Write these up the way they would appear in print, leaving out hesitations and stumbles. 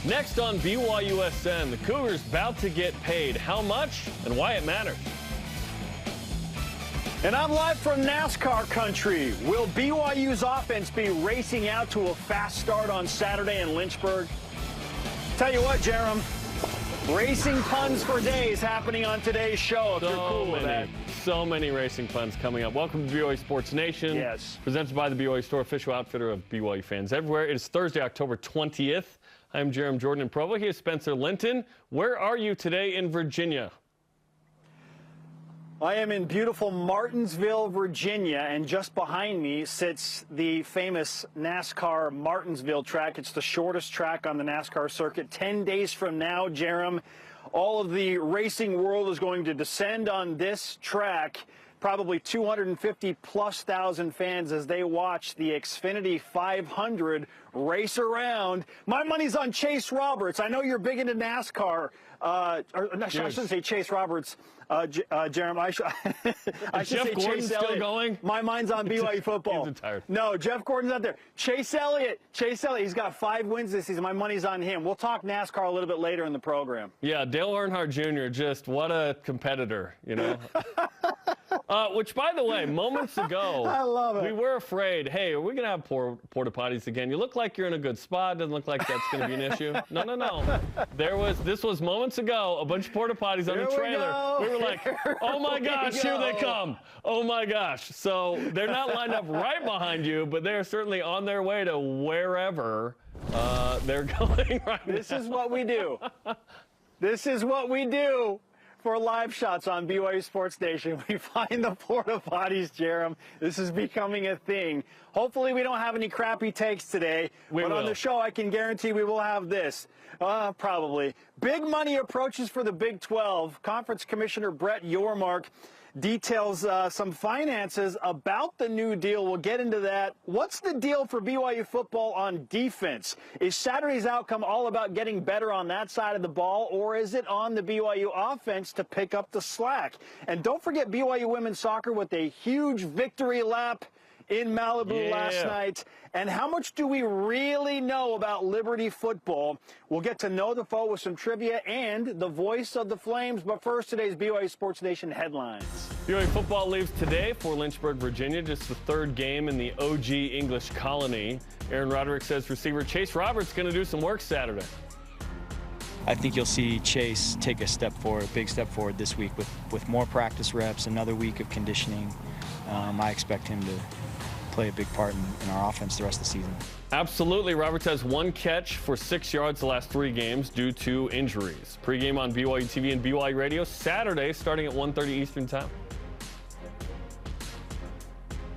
Next on BYUSN, the Cougars about to get paid. How much and why it matters. And I'm live from NASCAR country. Will BYU's offense be racing out to a fast start on Saturday in Lynchburg? Tell you what, Jarom, racing puns for days happening on today's show. If you're cool with that. So many racing puns coming up. Welcome to BYU Sports Nation. Yes. Presented by the BYU Store, official outfitter of BYU fans everywhere. It is Thursday, October 20th. I'm Jarom Jordan in Provo. He is Spencer Linton. Where are you today in Virginia? I am in beautiful Martinsville, Virginia, and just behind me sits the famous NASCAR Martinsville track. It's the shortest track on the NASCAR circuit. 10 days from now, Jarom, all of the racing world is going to descend on this track. Probably 250,000+ fans as they watch the Xfinity 500 race around. My money's on Chase Roberts. I know you're big into NASCAR. I shouldn't say Chase Roberts, Jarom. I should Jeff say Gordon Chase still Elliott. going? My mind's on BYU football. He's retired. No, Jeff Gordon's not there. Chase Elliott. He's got 5 wins this season. My money's on him. We'll talk NASCAR a little bit later in the program. Yeah, Dale Earnhardt Jr., just what a competitor, you know. Which, by the way, moments ago, I love it. We were afraid, hey, are we going to have porta potties again? You look like you're in a good spot. Doesn't look like that's going to be an issue. No. This was moments ago, a bunch of porta potties on the trailer. We were like, oh my gosh, here they come. Oh my gosh. So they're not lined up right behind you, but they're certainly on their way to wherever they're going right now. This is what we do. This is what we do. For live shots on BYU Sports Nation, we find the porta potties, Jarom. This is becoming a thing. Hopefully we don't have any crappy takes today. But on the show, I can guarantee we will have this. Probably. Big money approaches for the Big 12. Conference Commissioner Brett Yormark details some finances about the new deal. We'll get into that. What's the deal for BYU football on defense? Is Saturday's outcome all about getting better on that side of the ball, or is it on the BYU offense to pick up the slack? And don't forget BYU women's soccer with a huge victory lap in Malibu last night. And how much do we really know about Liberty football? We'll get to know the foe with some trivia and the voice of the Flames. But first, today's BYU Sports Nation headlines. BYU football leaves today for Lynchburg, Virginia, just the 3rd game in the OG English colony. Aaron Roderick says receiver Chase Roberts going to do some work Saturday. I think you'll see Chase take a big step forward this week with more practice reps, another week of conditioning. I expect him to play a big part in our offense the rest of the season. Absolutely. Roberts has 1 catch for 6 yards the last 3 games due to injuries. Pre-game on BYU TV and BYU Radio Saturday starting at 1:30 Eastern Time.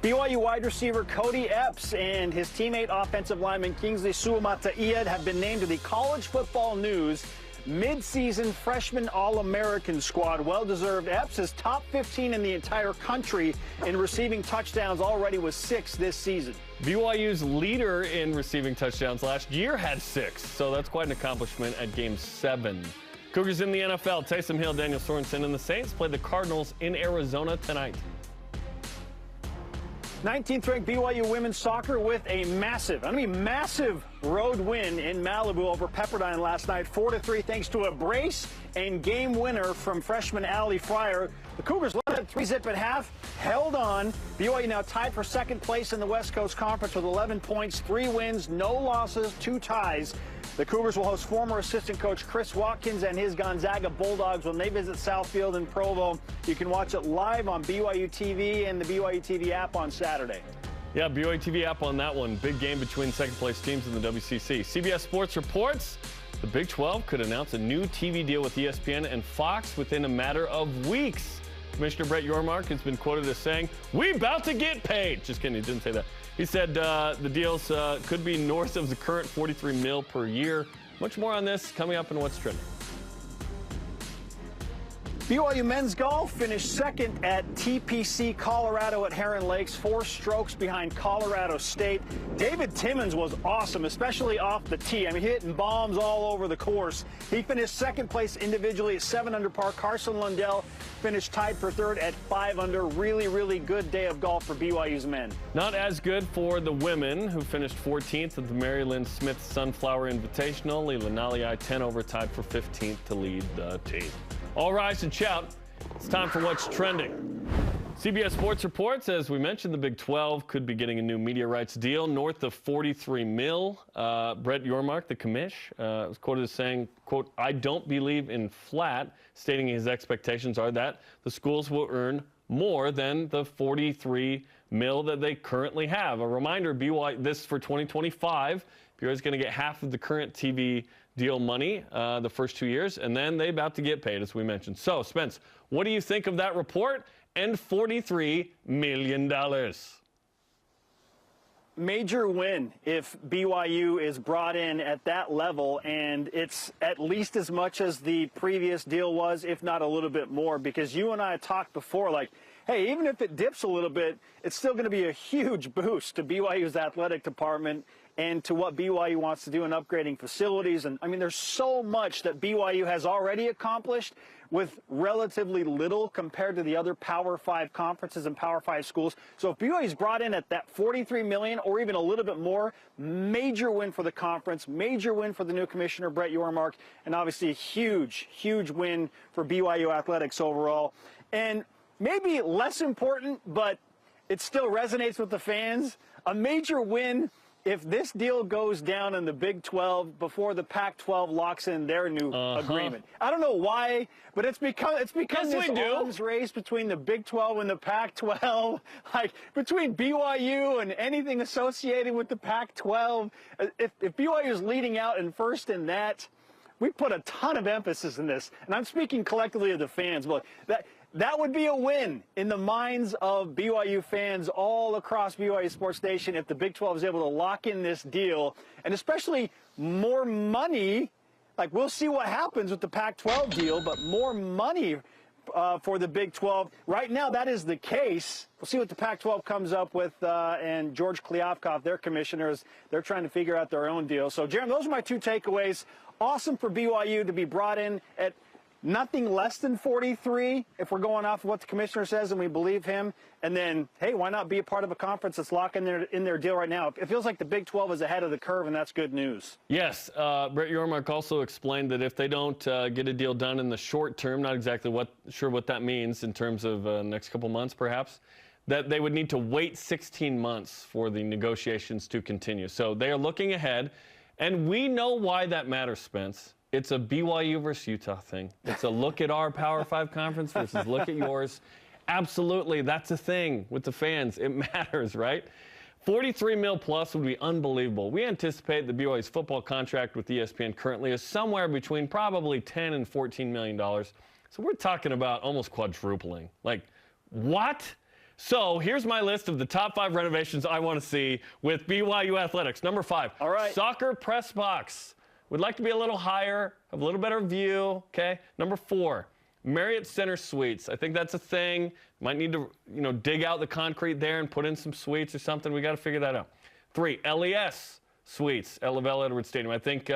BYU wide receiver Cody Epps and his teammate offensive lineman Kingsley Suamataia have been named to the College Football News mid-season freshman All-American squad. Well-deserved. Epps is top 15 in the entire country in receiving touchdowns, already with 6 this season. BYU's leader in receiving touchdowns last year had 6, so that's quite an accomplishment at Game 7. Cougars in the NFL. Taysom Hill, Daniel Sorensen, and the Saints play the Cardinals in Arizona tonight. 19th ranked BYU women's soccer with a massive road win in Malibu over Pepperdine last night, 4-3, thanks to a brace and game winner from freshman Allie Fryer. The Cougars led at 3-zip at half, held on. BYU now tied for 2nd place in the West Coast Conference with 11 points, 3 wins, no losses, 2 ties. The Cougars will host former assistant coach Chris Watkins and his Gonzaga Bulldogs when they visit Southfield in Provo. You can watch it live on BYU TV and the BYU TV app on Saturday. Yeah, BYU TV app on that one. Big game between second-place teams in the WCC. CBS Sports reports the Big 12 could announce a new TV deal with ESPN and Fox within a matter of weeks. Commissioner Brett Yormark has been quoted as saying, "We about to get paid." Just kidding, he didn't say that. He said the deals could be north of the current $43 million per year. Much more on this coming up in What's Trending. BYU men's golf finished second at TPC Colorado at Heron Lakes, 4 strokes behind Colorado State. David Timmons was awesome, especially off the tee. I mean, hitting bombs all over the course. He finished second place individually at 7 under par. Carson Lundell finished tied for third at 5 under. Really, really good day of golf for BYU's men. Not as good for the women, who finished 14th at the Mary Lynn Smith Sunflower Invitational. Leila Naliai 10 over, tied for 15th to lead the team. All rise and shout. It's time for What's Trending. CBS Sports reports, as we mentioned, the Big 12 could be getting a new media rights deal north of $43 million. Brett Yormark, the commish, was quoted as saying, quote, "I don't believe in flat," stating his expectations are that the schools will earn more than the $43 million that they currently have. A reminder, BYU, this for 2025, BYU is going to get half of the current TV deal money the first 2 years, and then they're about to get paid, as we mentioned. So, Spence, what do you think of that report and $43 million? Major win if BYU is brought in at that level, and it's at least as much as the previous deal was, if not a little bit more, because you and I talked before, like, hey, even if it dips a little bit, it's still going to be a huge boost to BYU's athletic department and to what BYU wants to do in upgrading facilities. And I mean, there's so much that BYU has already accomplished with relatively little compared to the other Power 5 conferences and Power 5 schools. So if BYU's brought in at that $43 million or even a little bit more, major win for the conference, major win for the new commissioner, Brett Yormark, and obviously a huge, huge win for BYU athletics overall. And maybe less important, but it still resonates with the fans, a major win if this deal goes down in the Big 12 before the Pac-12 locks in their new agreement. I don't know why, but it's become this arms race between the Big 12 and the Pac-12, like between BYU and anything associated with the Pac-12. If BYU is leading out and first in that, we put a ton of emphasis in this, and I'm speaking collectively of the fans, but that would be a win in the minds of BYU fans all across BYU Sports Nation if the Big 12 is able to lock in this deal, and especially more money. Like, we'll see what happens with the Pac-12 deal, but more money for the Big 12. Right now, that is the case. We'll see what the Pac-12 comes up with, and George Kliavkoff, their commissioners, they're trying to figure out their own deal. So, Jarom, those are my 2 takeaways. Awesome for BYU to be brought in at nothing less than 43 if we're going off of what the commissioner says and we believe him. And then, hey, why not be a part of a conference that's locking in their deal right now? It feels like the Big 12 is ahead of the curve, and that's good news. Yes. Brett Yormark also explained that if they don't get a deal done in the short term, not exactly sure what that means in terms of next couple months perhaps, that they would need to wait 16 months for the negotiations to continue. So they are looking ahead, and we know why that matters, Spence. It's a BYU versus Utah thing. It's a look at our Power 5 conference versus look at yours. Absolutely, that's a thing with the fans. It matters, right? $43 million plus would be unbelievable. We anticipate the BYU's football contract with ESPN currently is somewhere between probably $10 and $14 million. So we're talking about almost quadrupling. Like, what? So here's my list of the top 5 renovations I want to see with BYU athletics. Number 5, all right, soccer press box. We'd like to be a little higher, have a little better view, okay? Number 4, Marriott Center Suites. I think that's a thing. Might need to, dig out the concrete there and put in some suites or something. We got to figure that out. 3, LES Suites at LaVell Edwards Stadium. I think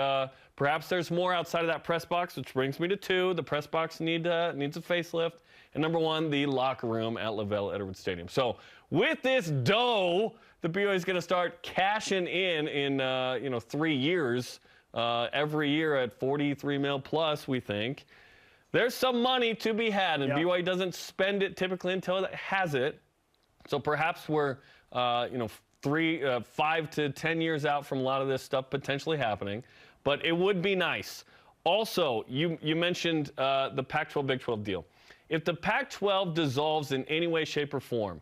perhaps there's more outside of that press box, which brings me to 2. The press box needs a facelift. And number 1, the locker room at LaVell Edwards Stadium. So with this dough, the BYU is going to start cashing in 3 years. Every year at $43 million plus, we think. There's some money to be had, and BYU doesn't spend it typically until it has it. So perhaps we're, 5 to 10 years out from a lot of this stuff potentially happening. But it would be nice. Also, you mentioned the Pac-12 Big 12 deal. If the Pac-12 dissolves in any way, shape, or form,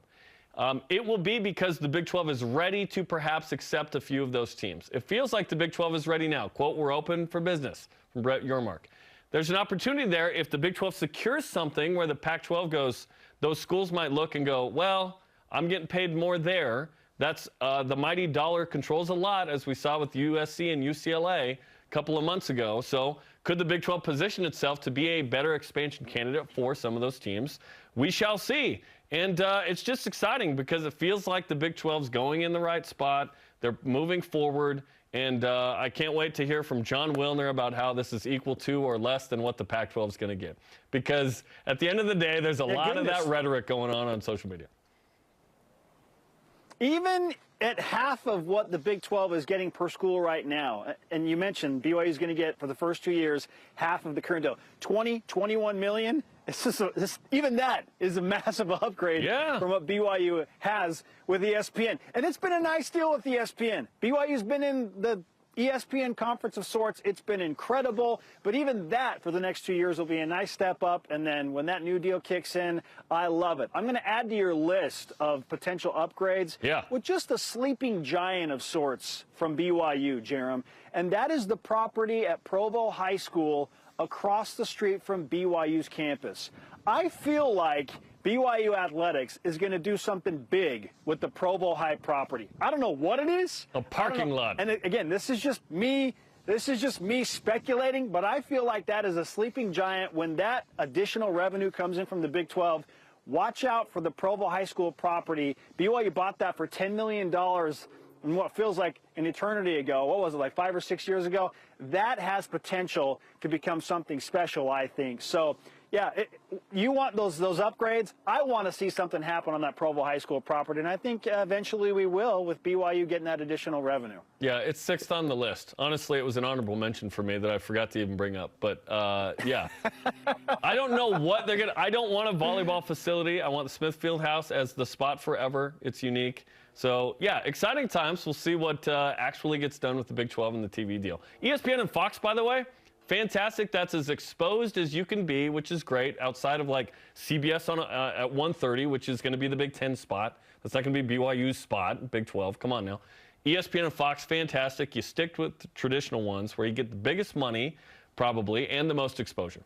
it will be because the Big 12 is ready to perhaps accept a few of those teams. It feels like the Big 12 is ready now. Quote, "We're open for business," from Brett Yormark. There's an opportunity there if the Big 12 secures something where the Pac-12 goes, those schools might look and go, well, I'm getting paid more there. That's the mighty dollar controls a lot, as we saw with USC and UCLA. a couple of months ago. So could the Big 12 position itself to be a better expansion candidate for some of those teams? We shall see. And it's just exciting because it feels like the Big 12's going in the right spot. They're moving forward. And I can't wait to hear from John Wilner about how this is equal to or less than what the Pac-12 is going to get. Because at the end of the day, there's a lot of that rhetoric going on social media. Even at half of what the Big 12 is getting per school right now, and you mentioned BYU is going to get, for the first 2 years, half of the current deal, 21 million. It's just even that is a massive upgrade from what BYU has with ESPN. And it's been a nice deal with ESPN. BYU's been in the ESPN conference of sorts. It's been incredible. But even that for the next 2 years will be a nice step up. And then when that new deal kicks in, I love it. I'm going to add to your list of potential upgrades with just a sleeping giant of sorts from BYU, Jarom. And that is the property at Provo High School across the street from BYU's campus. I feel like BYU Athletics is going to do something big with the Provo High property. I don't know what it is. A parking lot. And again, this is just me speculating, but I feel like that is a sleeping giant. When that additional revenue comes in from the Big 12, watch out for the Provo High School property. BYU bought that for $10 million in what feels like an eternity ago. What was it, like 5 or 6 years ago? That has potential to become something special, I think. So, yeah, you want those upgrades? I want to see something happen on that Provo High School property, and I think eventually we will with BYU getting that additional revenue. Yeah, it's 6th on the list. Honestly, it was an honorable mention for me that I forgot to even bring up. But, yeah, I don't know what they're going to – I don't want a volleyball facility. I want the Smith Fieldhouse as the spot forever. It's unique. So, yeah, exciting times. We'll see what actually gets done with the Big 12 and the TV deal. ESPN and Fox, by the way, fantastic. That's as exposed as you can be, which is great, outside of, like, CBS on at 1:30, which is going to be the Big 10 spot. That's not going to be BYU's spot, Big 12. Come on now. ESPN and Fox, fantastic. You stick with the traditional ones where you get the biggest money, probably, and the most exposure.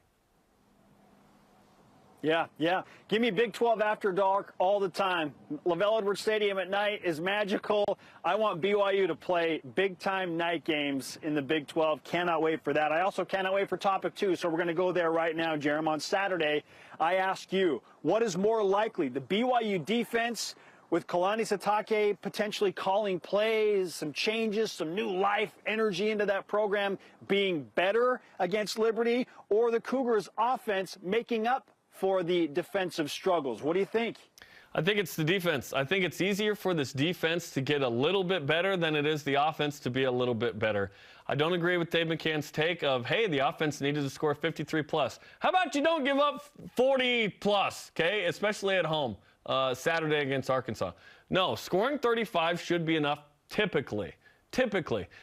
Yeah. Give me Big 12 after dark all the time. LaVell Edwards Stadium at night is magical. I want BYU to play big-time night games in the Big 12. Cannot wait for that. I also cannot wait for topic 2, so we're going to go there right now, Jarom. On Saturday, I ask you, what is more likely, the BYU defense with Kalani Sitake potentially calling plays, some changes, some new life, energy into that program being better against Liberty, or the Cougars' offense making up for the defensive struggles? What do you think? I think it's the defense. I think it's easier for this defense to get a little bit better than it is the offense to be a little bit better. I don't agree with Dave McCann's take of, hey, the offense needed to score 53+. How about you don't give up 40+, okay, especially at home Saturday against Arkansas? No, scoring 35 should be enough typically.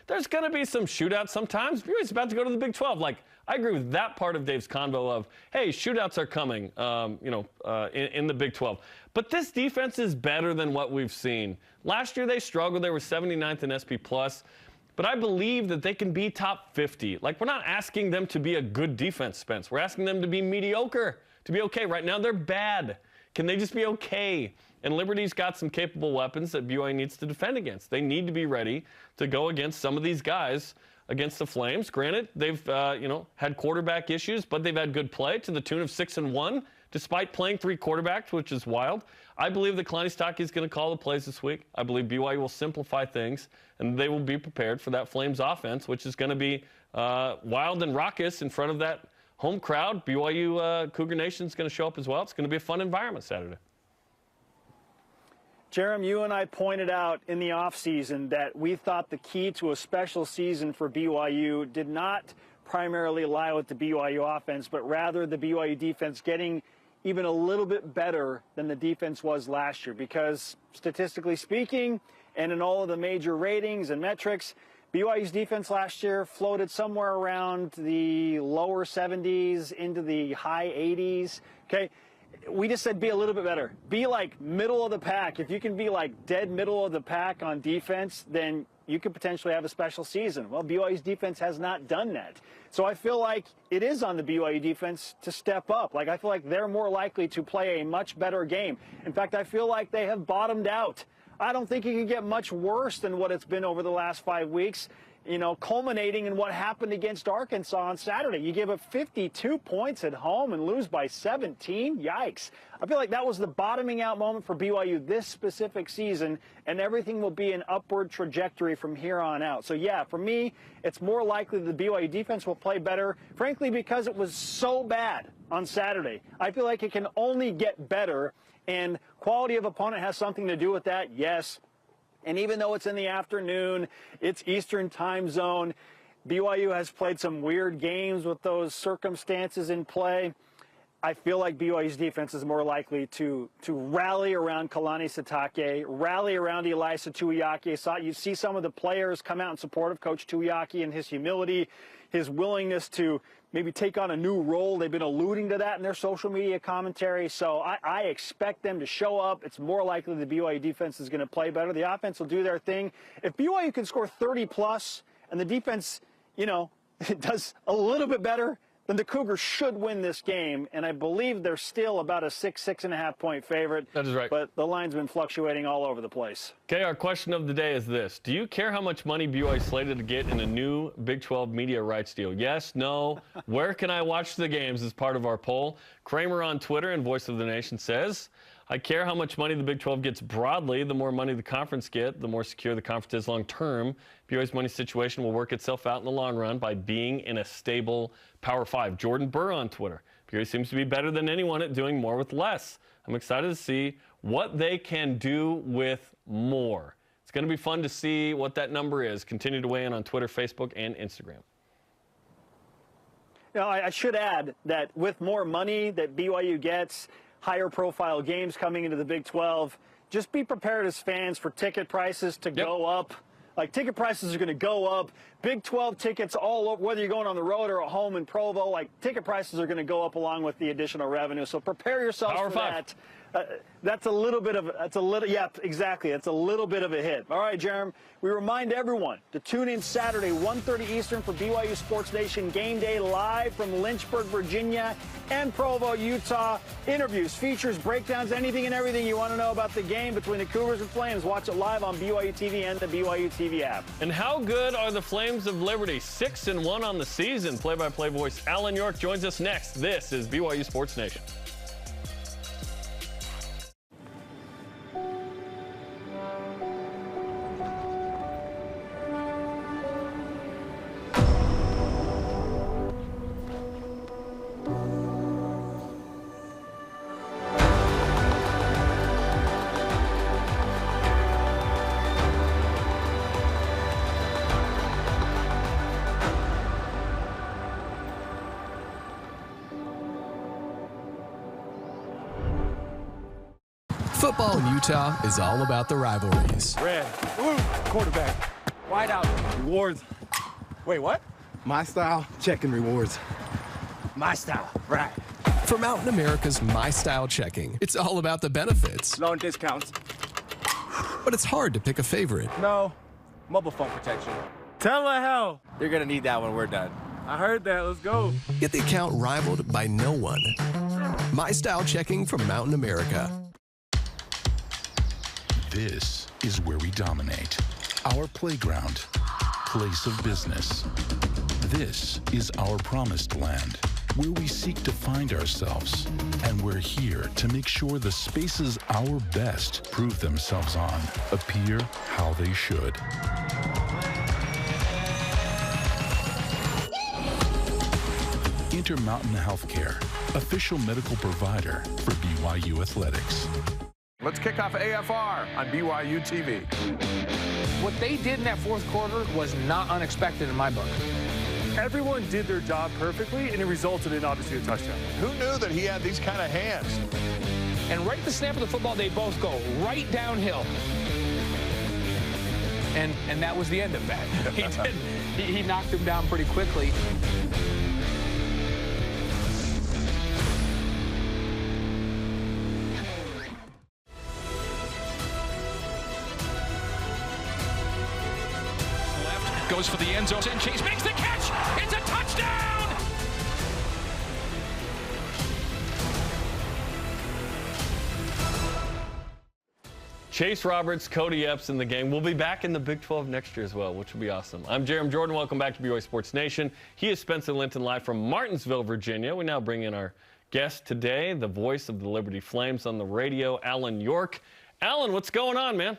There's going to be some shootouts sometimes. BYU's about to go to the Big 12. Like, I agree with that part of Dave's convo of, hey, shootouts are coming, in the Big 12. But this defense is better than what we've seen. Last year they struggled. They were 79th in SP+. But I believe that they can be top 50. Like, we're not asking them to be a good defense, Spence. We're asking them to be mediocre, to be okay. Right now they're bad. Can they just be okay? And Liberty's got some capable weapons that BYU needs to defend against. They need to be ready to go against some of these guys against the Flames. Granted, they've had quarterback issues, but they've had good play to the tune of 6-1, despite playing 3 quarterbacks, which is wild. I believe that Kalani Sitake is going to call the plays this week. I believe BYU will simplify things, and they will be prepared for that Flames offense, which is going to be wild and raucous in front of that home crowd. BYU Cougar Nation is going to show up as well. It's going to be a fun environment Saturday. Jarom, you and I pointed out in the offseason that we thought the key to a special season for BYU did not primarily lie with the BYU offense, but rather the BYU defense getting even a little bit better than the defense was last year. Because statistically speaking, and in all of the major ratings and metrics, BYU's defense last year floated somewhere around the lower 70s into the high 80s. Okay. We just said be a little bit better. Be like middle of the pack. If you can be like dead middle of the pack on defense, then you could potentially have a special season. Well, BYU's defense has not done that. So I feel like it is on the BYU defense to step up. Like, I feel like they're more likely to play a much better game. In fact, I feel like they have bottomed out. I don't think it can get much worse than what it's been over the last 5 weeks. culminating in what happened against Arkansas on Saturday. You give up 52 points at home and lose by 17. Yikes. I feel like that was the bottoming out moment for BYU this specific season, and everything will be an upward trajectory from here on out. So, yeah, for me, it's more likely the BYU defense will play better, frankly, because it was so bad on Saturday. I feel like it can only get better, and quality of opponent has something to do with that, yes. And even though it's in the afternoon, it's Eastern time zone, BYU has played some weird games with those circumstances in play. I feel like BYU's defense is more likely to rally around Kalani Sitake, rally around Elisa Tuiaki. You see some of the players come out in support of Coach Tuiaki and his humility, his willingness to maybe take on a new role. They've been alluding to that in their social media commentary. So I expect them to show up. It's more likely the BYU defense is going to play better. The offense will do their thing. If BYU can score 30+ and the defense, does a little bit better, then the Cougars should win this game, and I believe they're still about a 6.5 point favorite. That is right. But the line's been fluctuating all over the place. Okay, our question of the day is this. Do you care how much money BYU is slated to get in a new Big 12 media rights deal? Yes, no. Where can I watch the games is part of our poll. Kramer on Twitter and Voice of the Nation says, I care how much money the Big 12 gets broadly. The more money the conference gets, the more secure the conference is long term. BYU's money situation will work itself out in the long run by being in a stable Power 5. Jordan Burr on Twitter. BYU seems to be better than anyone at doing more with less. I'm excited to see what they can do with more. It's going to be fun to see what that number is. Continue to weigh in on Twitter, Facebook, and Instagram. I should add that with more money that BYU gets, higher profile games coming into the Big 12, just be prepared as fans for ticket prices to go up. Like, ticket prices are going to go up. Big 12 tickets all over, whether you're going on the road or at home in Provo, ticket prices are going to go up along with the additional revenue. So prepare yourselves for that. That's a little bit of, yeah, exactly. That's a little bit of a hit. All right, Jarom, we remind everyone to tune in Saturday, 1:30 Eastern for BYU Sports Nation Game Day live from Lynchburg, Virginia and Provo, Utah. Interviews, features, breakdowns, anything and everything you want to know about the game between the Cougars and Flames. Watch it live on BYU TV and the BYU TV app. And how good are the Flames of Liberty? 6-1 on the season. Play-by-play voice Alan York joins us next. This is BYU Sports Nation. Football in Utah is all about the rivalries. Red. Ooh, quarterback. Wide out. Rewards. Wait, what? My style, checking rewards. My style. Right. For Mountain America's My Style Checking, it's all about the benefits. Loan discounts. But it's hard to pick a favorite. No. Mobile phone protection. Telehealth. You're going to need that when we're done. I heard that. Let's go. Get the account rivaled by no one. My Style Checking from Mountain America. This is where we dominate. Our playground, place of business. This is our promised land, where we seek to find ourselves. And we're here to make sure the spaces our best prove themselves on appear how they should. Intermountain Healthcare, official medical provider for BYU Athletics. Let's kick off AFR on BYU TV. What they did in that fourth quarter was not unexpected in my book. Everyone did their job perfectly, and it resulted in, obviously, a touchdown. Who knew that he had these kind of hands? And right at the snap of the football, they both go right downhill. And that was the end of that. He knocked him down pretty quickly. Goes for the end zone, and Chase makes the catch. It's a touchdown! Chase Roberts, Cody Epps in the game. We'll be back in the Big 12 next year as well, which will be awesome. I'm Jarom Jordan. Welcome back to BYU Sports Nation. He is Spencer Linton live from Martinsville, Virginia. We now bring in our guest today, the voice of the Liberty Flames on the radio, Alan York. Alan, what's going on, man?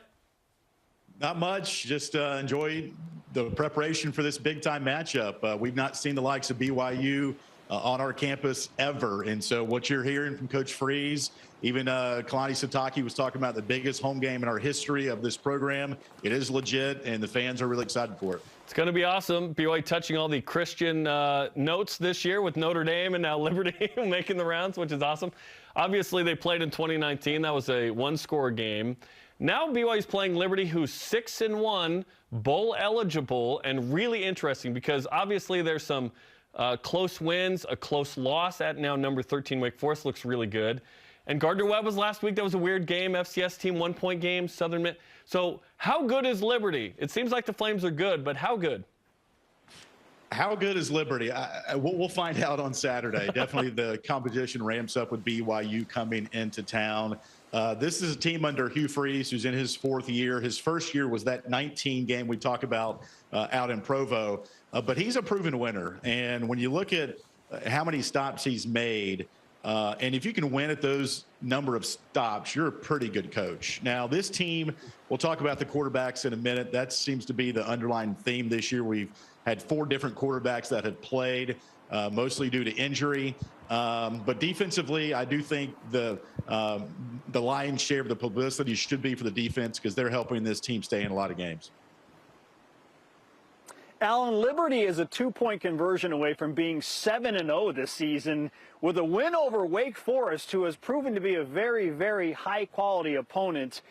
Not much. Just enjoy the preparation for this big-time matchup. We've not seen the likes of BYU on our campus ever. And so what you're hearing from Coach Freeze, even Kalani Sitake was talking about the biggest home game in our history of this program. It is legit, and the fans are really excited for it. It's going to be awesome. BYU touching all the Christian notes this year with Notre Dame and now Liberty making the rounds, which is awesome. Obviously, they played in 2019. That was a one-score game. Now BYU's playing Liberty, who's 6-1, bowl eligible, and really interesting because obviously there's some close wins, a close loss at now number 13 Wake Forest looks really good. And Gardner-Webb was last week. That was a weird game. FCS team, 1-point game, Southern Miss. So how good is Liberty? It seems like the Flames are good, but how good? How good is Liberty? We'll find out on Saturday. Definitely the competition ramps up with BYU coming into town. This is a team under Hugh Freeze, who's in his 4th year. His first year was that 19 game we talk about out in Provo. But he's a proven winner. And when you look at how many stops he's made, and if you can win at those number of stops, you're a pretty good coach. Now, this team, we'll talk about the quarterbacks in a minute. That seems to be the underlying theme this year. We've had 4 different quarterbacks that have played, mostly due to injury. But defensively, I do think the lion's share of the publicity should be for the defense because they're helping this team stay in a lot of games. Alan, Liberty is a 2-point conversion away from being 7-0 this season with a win over Wake Forest, who has proven to be a very, very high-quality opponent.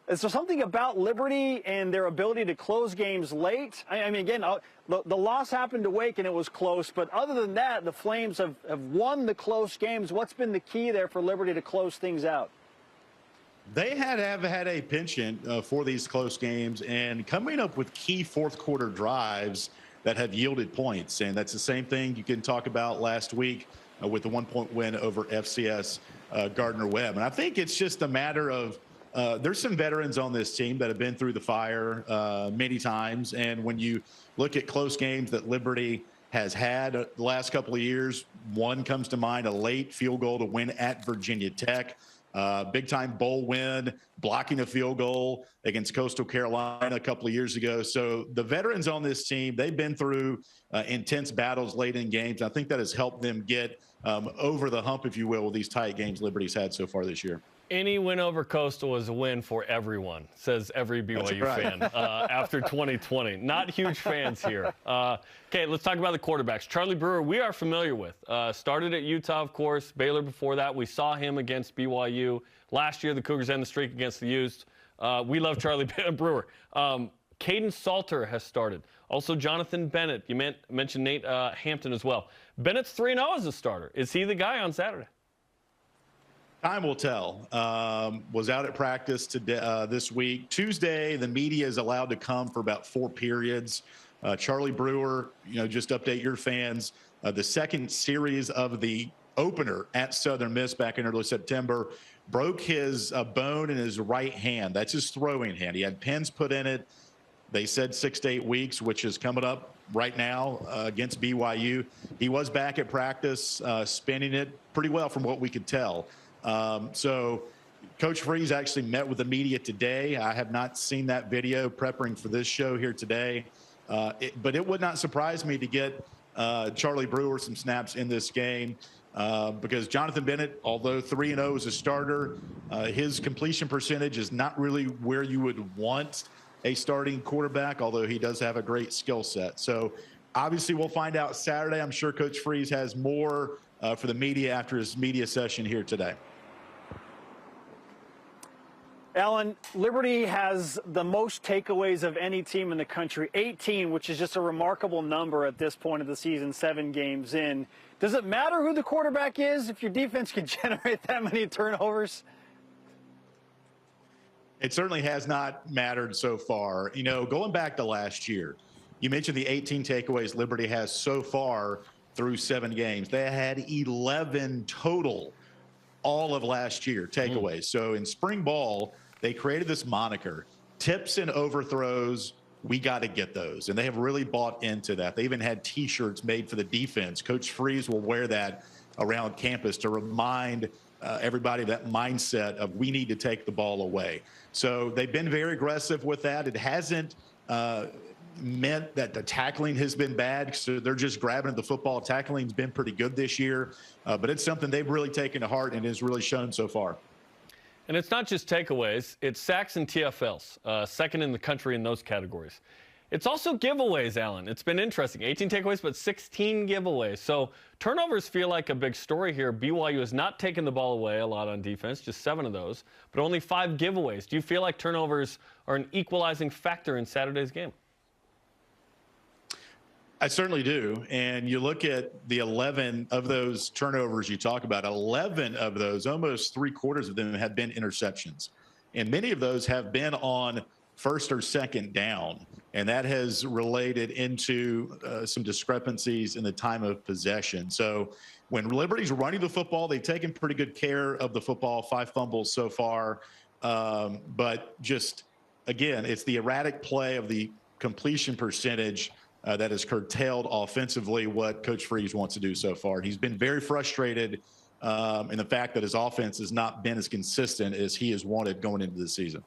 Is there something about Liberty and their ability to close games late? I mean, again, the loss happened to Wake and it was close, but other than that, the Flames have won the close games. What's been the key there for Liberty to close things out? They have had a penchant for these close games and coming up with key fourth-quarter drives that have yielded points. And that's the same thing you can talk about last week with the 1-point win over FCS Gardner-Webb. And I think it's just a matter of there's some veterans on this team that have been through the fire many times. And when you look at close games that Liberty has had the last couple of years, one comes to mind, a late field goal to win at Virginia Tech. Big-time bowl win, blocking a field goal against Coastal Carolina a couple of years ago. So the veterans on this team, they've been through intense battles late in games. I think that has helped them get over the hump, if you will, with these tight games Liberty's had so far this year. Any win over Coastal is a win for everyone, says every BYU fan after 2020. Not huge fans here. Okay, let's talk about the quarterbacks. Charlie Brewer, we are familiar with. Started at Utah, of course. Baylor before that. We saw him against BYU. Last year, the Cougars ended the streak against the Utes. We love Charlie Brewer. Caden Salter has started. Also, Jonathan Bennett. You mentioned Nate Hampton as well. Bennett's 3-0 as a starter. Is he the guy on Saturday? Time will tell. Was out at practice today, this week. Tuesday, the media is allowed to come for about 4 periods. Charlie Brewer, just update your fans. The second series of the opener at Southern Miss back in early September broke his bone in his right hand. That's his throwing hand. He had pins put in it. They said 6 to 8 weeks, which is coming up right now against BYU. He was back at practice, spinning it pretty well from what we could tell. So Coach Freeze actually met with the media today. I have not seen that video preparing for this show here today. But it would not surprise me to get Charlie Brewer some snaps in this game because Jonathan Bennett, although 3-0 as a starter, his completion percentage is not really where you would want a starting quarterback, although he does have a great skill set. So obviously we'll find out Saturday. I'm sure Coach Freeze has more for the media after his media session here today. Alan, Liberty has the most takeaways of any team in the country, 18, which is just a remarkable number at this point of the season, 7 games in. Does it matter who the quarterback is if your defense can generate that many turnovers? It certainly has not mattered so far. Going back to last year, you mentioned the 18 takeaways Liberty has so far through 7 games. They had 11 total all of last year takeaways. So in spring ball, they created this moniker, tips and overthrows. We got to get those. And they have really bought into that. They even had T-shirts made for the defense. Coach Freeze will wear that around campus to remind everybody that mindset of we need to take the ball away. So they've been very aggressive with that. It hasn't meant that the tackling has been bad, so they're just grabbing at the football. Tackling's been pretty good this year, but it's something they've really taken to heart and has really shown so far. And it's not just takeaways, it's sacks and TFLs, second in the country in those categories. It's also giveaways, Alan. It's been interesting. 18 takeaways, but 16 giveaways. So turnovers feel like a big story here. BYU has not taken the ball away a lot on defense, just 7 of those, but only 5 giveaways. Do you feel like turnovers are an equalizing factor in Saturday's game? I certainly do. And you look at the 11 of those turnovers you talk about, 11 of those, almost 3/4 of them have been interceptions. And many of those have been on first or second down. And that has related into some discrepancies in the time of possession. So when Liberty's running the football, they've taken pretty good care of the football, 5 fumbles so far. But just, again, it's the erratic play of the completion percentage that has curtailed offensively what Coach Freeze wants to do so far. He's been very frustrated in the fact that his offense has not been as consistent as he has wanted going into the season.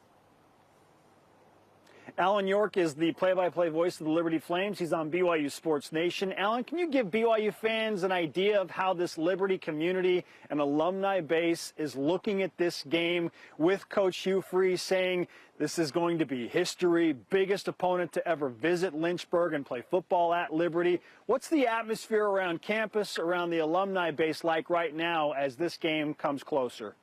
Alan York is the play-by-play voice of the Liberty Flames. He's on BYU Sports Nation. Alan, can you give BYU fans an idea of how this Liberty community and alumni base is looking at this game with Coach Hugh Freeze saying this is going to be history, biggest opponent to ever visit Lynchburg and play football at Liberty? What's the atmosphere around campus, around the alumni base like right now as this game comes closer?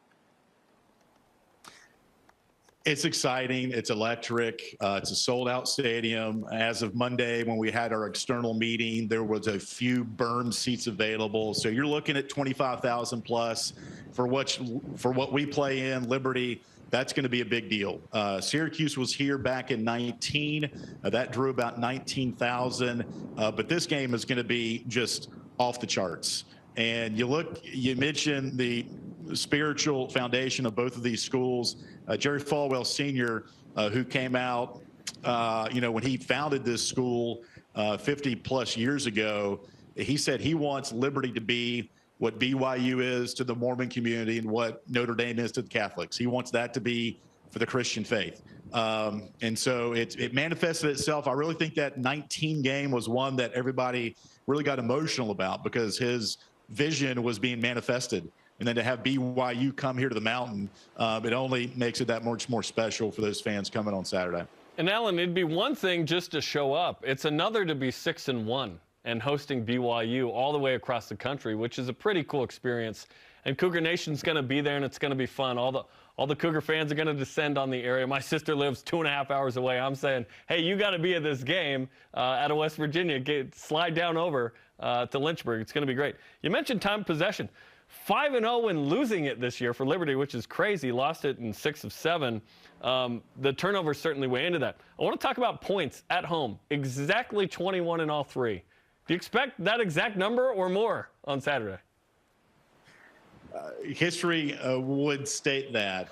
It's exciting. It's electric. It's a sold-out stadium. As of Monday, when we had our external meeting, there was a few berm seats available. So you're looking at 25,000 plus for what we play in Liberty. That's going to be a big deal. Syracuse was here back in 19. That drew about 19,000. But this game is going to be just off the charts. And you mentioned the spiritual foundation of both of these schools. Jerry Falwell Sr., who came out, when he founded this school 50 plus years ago, he said he wants Liberty to be what BYU is to the Mormon community and what Notre Dame is to the Catholics. He wants that to be for the Christian faith. And so it manifested itself. I really think that 19 game was one that everybody really got emotional about because his vision was being manifested. And then to have BYU come here to the Mountain, it only makes it that much more special for those fans coming on Saturday. And Alan, it'd be one thing just to show up. It's another to be 6-1 and hosting BYU all the way across the country, which is a pretty cool experience. And Cougar Nation's going to be there, and it's going to be fun. All the Cougar fans are going to descend on the area. My sister lives 2.5 hours away. I'm saying, hey, you got to be at this game out of West Virginia. Slide down over to Lynchburg. It's going to be great. You mentioned time of possession. 5-0 when losing it this year for Liberty, which is crazy. Lost it in 6 of 7. The turnovers certainly weigh into that. I want to talk about points at home. Exactly 21 in all 3. Do you expect that exact number or more on Saturday? History would state that.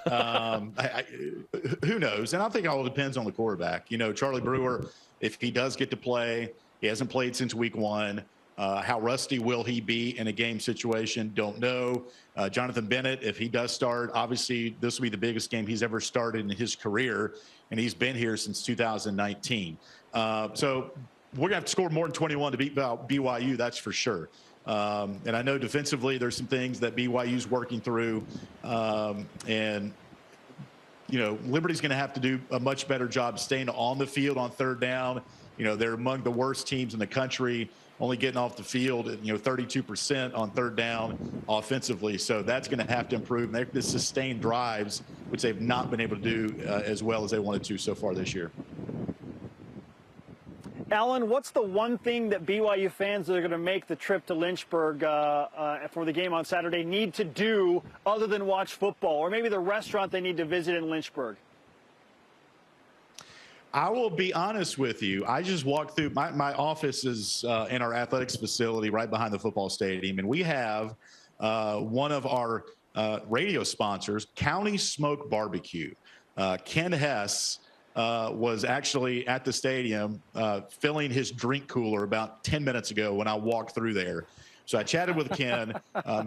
Who knows? And I think it all depends on the quarterback. Charlie Brewer, if he does get to play, he hasn't played since week 1. How rusty will he be in a game situation? Don't know. Jonathan Bennett, if he does start, obviously this will be the biggest game he's ever started in his career, and he's been here since 2019. So we're going to have to score more than 21 to beat BYU, that's for sure. And I know defensively there's some things that BYU's working through. And Liberty's going to have to do a much better job staying on the field on third down. They're among the worst teams in the country, only getting off the field at 32% on third down offensively. So that's going to have to improve. They have to sustain drives, which they've not been able to do as well as they wanted to so far this year. Alan, what's the one thing that BYU fans that are going to make the trip to Lynchburg for the game on Saturday need to do other than watch football, or maybe the restaurant they need to visit in Lynchburg? I will be honest with you. I just walked through my office is in our athletics facility right behind the football stadium, and we have one of our radio sponsors, County Smoke Barbecue. Ken Hess was actually at the stadium filling his drink cooler about 10 minutes ago when I walked through there. So I chatted with Ken.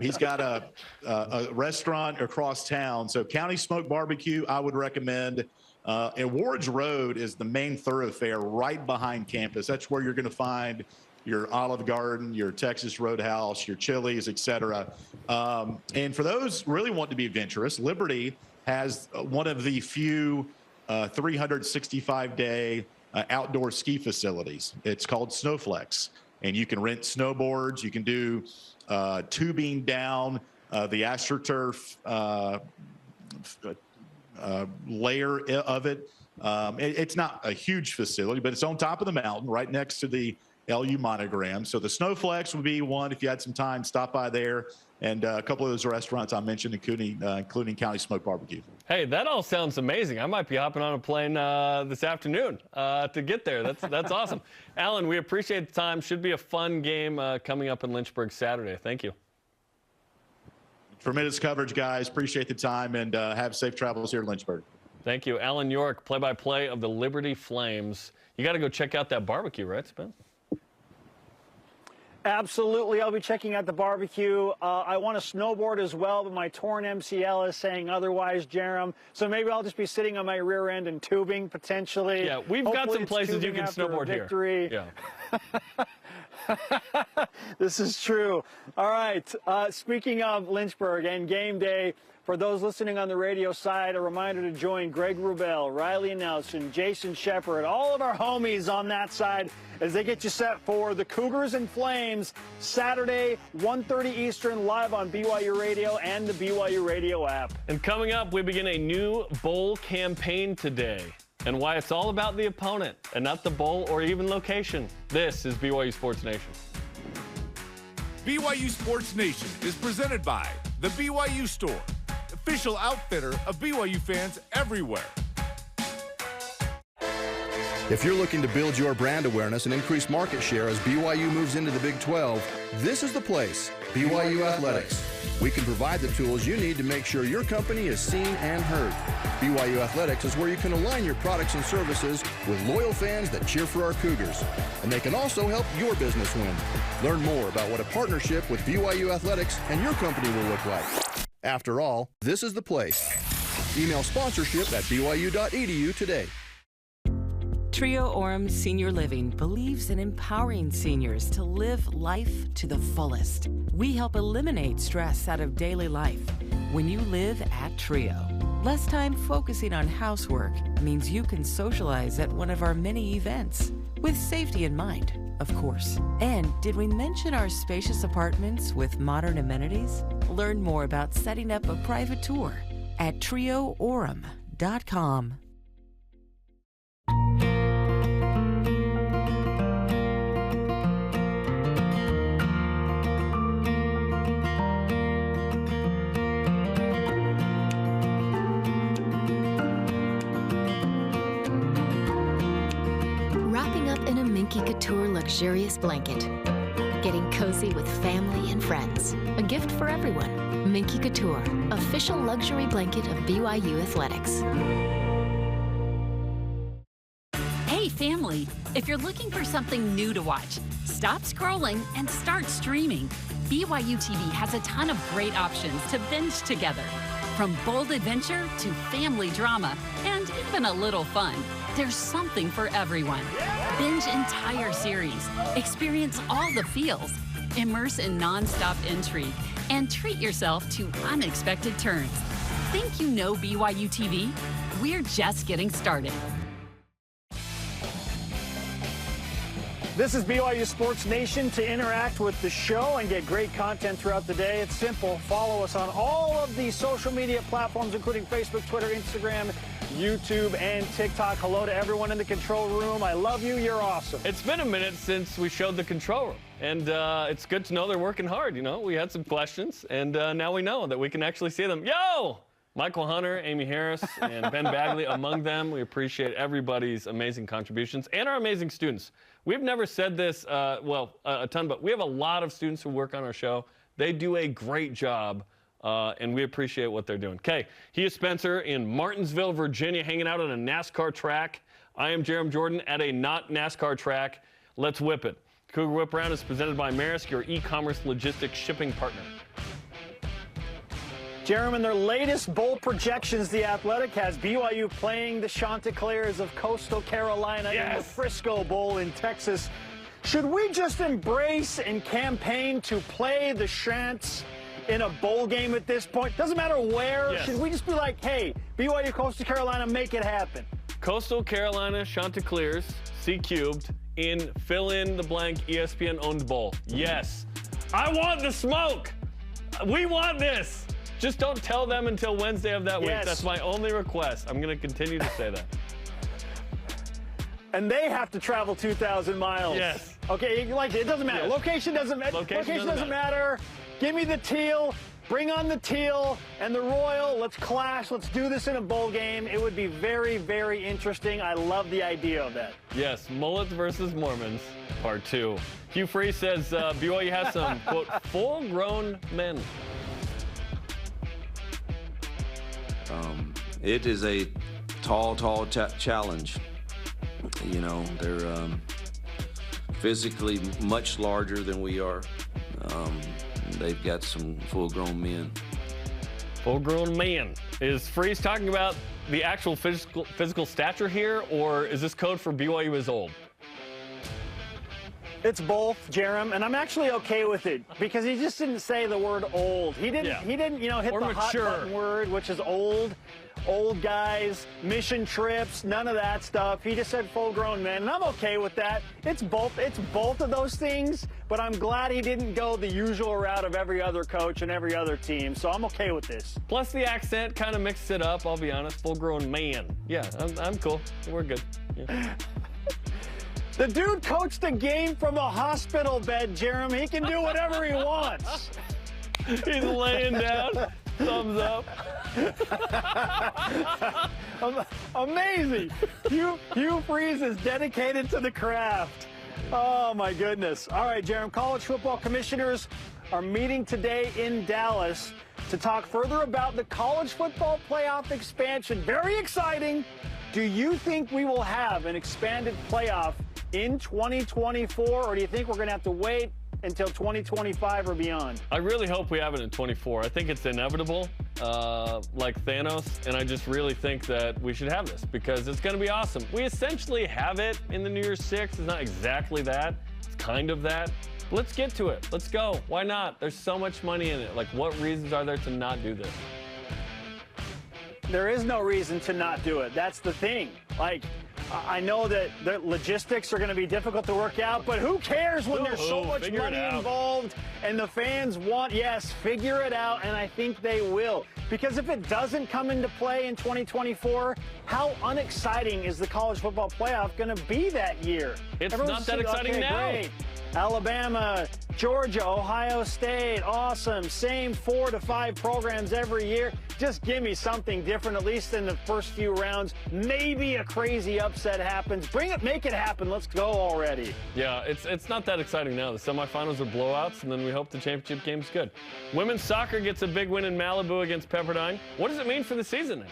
He's got a restaurant across town. So County Smoke Barbecue, I would recommend. And Ward's Road is the main thoroughfare right behind campus. That's where you're going to find your Olive Garden, your Texas Roadhouse, your Chili's, etc. And for those really want to be adventurous, Liberty has one of the few 365-day outdoor ski facilities. It's called Snowflex, and you can rent snowboards. You can do tubing down the AstroTurf layer of it. It's not a huge facility, but it's on top of the mountain right next to the LU monogram. So the Snowflex would be one. If you had some time, stop by there. And a couple of those restaurants I mentioned, including County Smoke Barbecue. Hey, that all sounds amazing. I might be hopping on a plane this afternoon to get there. That's awesome. Alan, we appreciate the time. Should be a fun game coming up in Lynchburg Saturday. Thank you. Tremendous coverage, guys. Appreciate the time, and have safe travels here in Lynchburg. Thank you. Alan York, play-by-play of the Liberty Flames. You got to go check out that barbecue, right, Spence? Absolutely. I'll be checking out the barbecue. I want to snowboard as well, but my torn MCL is saying otherwise, Jarom. So maybe I'll just be sitting on my rear end and tubing potentially. Yeah, we've got some places you can snowboard here. Yeah. This is true. All right. Speaking of Lynchburg and game day, for those listening on the radio side, a reminder to join Greg Wrubell, Riley Nelson, Jason Shepard, all of our homies on that side as they get you set for the Cougars and Flames Saturday, 1:30 Eastern, live on BYU Radio and the BYU Radio app. And coming up, we begin a new bowl campaign today, and why it's all about the opponent and not the bowl or even location. This is BYU Sports Nation. BYU Sports Nation is presented by the BYU Store, official outfitter of BYU fans everywhere. If you're looking to build your brand awareness and increase market share as BYU moves into the Big 12, this is the place, BYU Athletics. We can provide the tools you need to make sure your company is seen and heard. BYU Athletics is where you can align your products and services with loyal fans that cheer for our Cougars. And they can also help your business win. Learn more about what a partnership with BYU Athletics and your company will look like. After all, this is the place. Email sponsorship at byu.edu today. Trio Orem Senior Living believes in empowering seniors to live life to the fullest. We help eliminate stress out of daily life when you live at Trio. Less time focusing on housework means you can socialize at one of our many events, with safety in mind, of course. And did we mention our spacious apartments with modern amenities? Learn more about setting up a private tour at trioorem.com. Couture luxurious blanket. Getting cozy with family and friends. A gift for everyone. Minky Couture, official luxury blanket of BYU Athletics. Hey family, if you're looking for something new to watch, stop scrolling and start streaming. BYU TV has a ton of great options to binge together. From bold adventure to family drama and even a little fun, there's something for everyone. Binge entire series, experience all the feels, immerse in non-stop intrigue, and treat yourself to unexpected turns. Think you know BYU TV? We're just getting started. This is BYU Sports Nation. To interact with the show and get great content throughout the day, it's simple. Follow us on all of the social media platforms, including Facebook, Twitter, Instagram, YouTube, and TikTok. Hello to everyone in the control room. I love you. You're awesome. It's been a minute since we showed the control room, and it's good to know they're working hard. You know, we had some questions, and now we know that we can actually see them. Yo! Michael Hunter, Amy Harris, and Ben Bagley among them. We appreciate everybody's amazing contributions and our amazing students. We've never said this, a ton, but we have a lot of students who work on our show. They do a great job and we appreciate what they're doing. Okay, he is Spencer in Martinsville, Virginia, hanging out on a NASCAR track. I am Jarom Jordan at a not NASCAR track. Let's whip it. Cougar Whip Round is presented by Maersk, your e-commerce logistics shipping partner. Jarom, in their latest bowl projections, The Athletic has BYU playing the Chanticleers of Coastal Carolina in the Frisco Bowl in Texas. Should we just embrace and campaign to play the Chants in a bowl game at this point? Doesn't matter where. Yes. Should we just be like, hey, BYU Coastal Carolina, make it happen? Coastal Carolina Chanticleers, C-cubed, in fill-in-the-blank ESPN-owned bowl. Yes. I want the smoke. We want this. Just don't tell them until Wednesday of that week. Yes. That's my only request. I'm going to continue to say that. And they have to travel 2,000 miles. Yes. Okay, like it doesn't matter. Yes. Location doesn't matter. Location doesn't matter. Give me the teal. Bring on the teal and the royal. Let's clash. Let's do this in a bowl game. It would be very, very interesting. I love the idea of that. Yes, Mullets versus Mormons, part 2. Hugh Free says BYU has some, quote, full-grown men. It is a tall challenge. You know, they're physically much larger than we are. They've got some full-grown men. Full-grown man. Is Freeze talking about the actual physical stature here, or is this code for BYU is old? It's both, Jarom, and I'm actually okay with it because he just didn't say the word old. He didn't, you know, hit the hot button word, which is old guys, mission trips, none of that stuff. He just said full-grown men, and I'm okay with that. It's both of those things, but I'm glad he didn't go the usual route of every other coach and every other team, so I'm okay with this. Plus the accent kind of mixes it up, I'll be honest. Full-grown man. Yeah, I'm cool. We're good. Yeah. The dude coached a game from a hospital bed, Jarom. He can do whatever he wants. He's laying down. Thumbs up. Amazing. Hugh Freeze is dedicated to the craft. Oh, my goodness. All right, Jarom, college football commissioners are meeting today in Dallas to talk further about the college football playoff expansion. Very exciting. Do you think we will have an expanded playoff in 2024, or do you think we're going to have to wait until 2025 or beyond? I really hope we have it in 24. I think it's inevitable, like Thanos, and I just really think that we should have this because it's going to be awesome. We essentially have it in the New Year's Six. It's not exactly that. It's kind of that. Let's get to it. Let's go. Why not? There's so much money in it. Like, what reasons are there to not do this? There is no reason to not do it. That's the thing. Like, I know that the logistics are going to be difficult to work out, but who cares when there's so much money involved and the fans want, yes, figure it out, and I think they will. Because if it doesn't come into play in 2024, how unexciting is the college football playoff going to be that year? It's not that exciting now. Great. Alabama, Georgia, Ohio State, awesome. Same 4 to 5 programs every year. Just give me something different, at least in the first few rounds. Maybe a crazy upset happens. Bring it, make it happen. Let's go already. Yeah, it's not that exciting now. The semifinals are blowouts, and then we hope the championship game's good. Women's soccer gets a big win in Malibu against Pepperdine. What does it mean for the season now?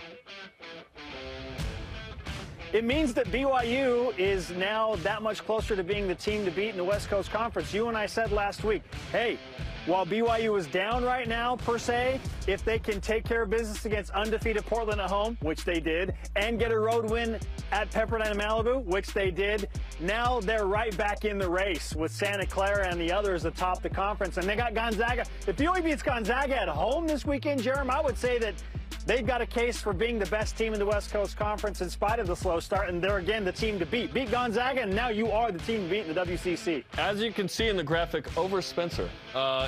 It means that BYU is now that much closer to being the team to beat in the West Coast Conference. You and I said last week, hey, while BYU is down right now, per se, if they can take care of business against undefeated Portland at home, which they did, and get a road win at Pepperdine and Malibu, which they did, now they're right back in the race with Santa Clara and the others atop the conference. And they got Gonzaga. If BYU beats Gonzaga at home this weekend, Jarom, I would say that they've got a case for being the best team in the West Coast Conference in spite of the slow start, and they're, again, the team to beat. Beat Gonzaga, and now you are the team to beat in the WCC. As you can see in the graphic, over Spencer,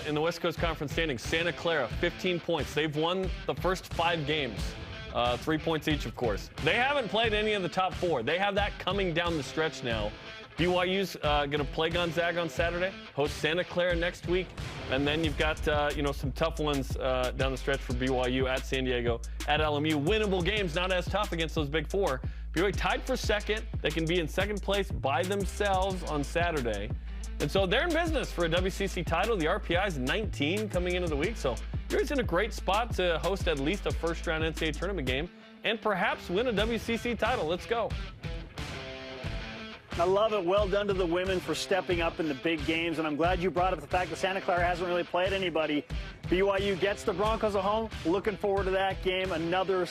in the West Coast Conference standings, Santa Clara, 15 points. They've won the first 5 games, 3 points each, of course. They haven't played any of the top 4. They have that coming down the stretch now. BYU's going to play Gonzaga on Saturday, host Santa Clara next week, and then you've got some tough ones down the stretch for BYU at San Diego, at LMU. Winnable games, not as tough against those Big Four. BYU tied for second. They can be in second place by themselves on Saturday. And so they're in business for a WCC title. The RPI is 19 coming into the week, so you're in a great spot to host at least a first-round NCAA tournament game and perhaps win a WCC title. Let's go. I love it. Well done to the women for stepping up in the big games, and I'm glad you brought up the fact that Santa Clara hasn't really played anybody. BYU gets the Broncos at home. Looking forward to that game. Another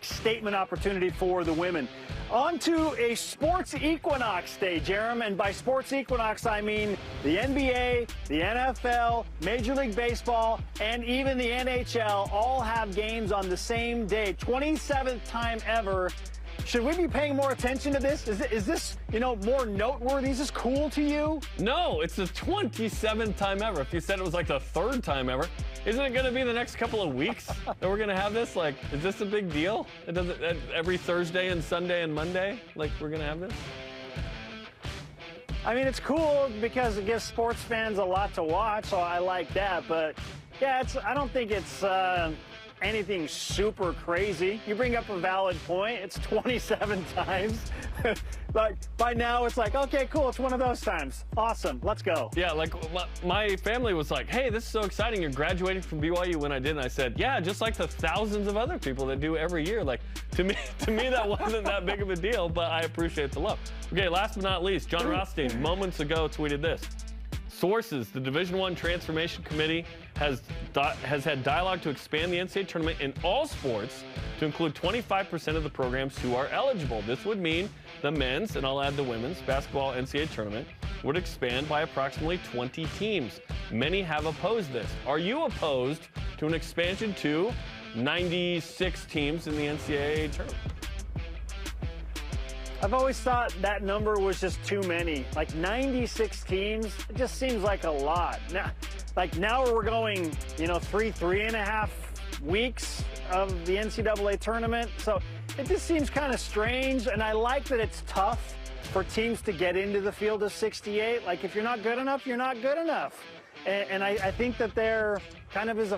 statement opportunity for the women. On to a sports equinox day, Jarom, and by sports equinox I mean the NBA, the NFL, Major League Baseball, and even the NHL all have games on the same day. 27th time ever. Should we be paying more attention to this? Is this, more noteworthy? Is this cool to you? No, it's the 27th time ever. If you said it was like the 3rd time ever, isn't it going to be the next couple of weeks that we're going to have this? Like, is this a big deal? It doesn't every Thursday and Sunday and Monday? Like, we're going to have this? I mean, it's cool because it gives sports fans a lot to watch, so I like that. But, yeah, I don't think it's anything super crazy. You bring up a valid point. It's 27 times. Like, by now, it's like, okay, cool. It's one of those times. Awesome. Let's go. Yeah, like, my family was like, hey, this is so exciting. You're graduating from BYU. When I did, and I said, yeah, just like the thousands of other people that do every year. Like, to me, that wasn't that big of a deal, but I appreciate the love. Okay, last but not least, John Rothstein moments ago tweeted this. Sources, the Division I Transformation Committee has had dialogue to expand the NCAA tournament in all sports to include 25% of the programs who are eligible. This would mean the men's, and I'll add the women's, basketball NCAA tournament would expand by approximately 20 teams. Many have opposed this. Are you opposed to an expansion to 96 teams in the NCAA tournament? I've always thought that number was just too many. Like 96 teams, it just seems like a lot. Now we're going, 3.5 weeks of the NCAA tournament. So it just seems kind of strange. And I like that it's tough for teams to get into the field of 68. Like if you're not good enough, you're not good enough. And I think that there kind of is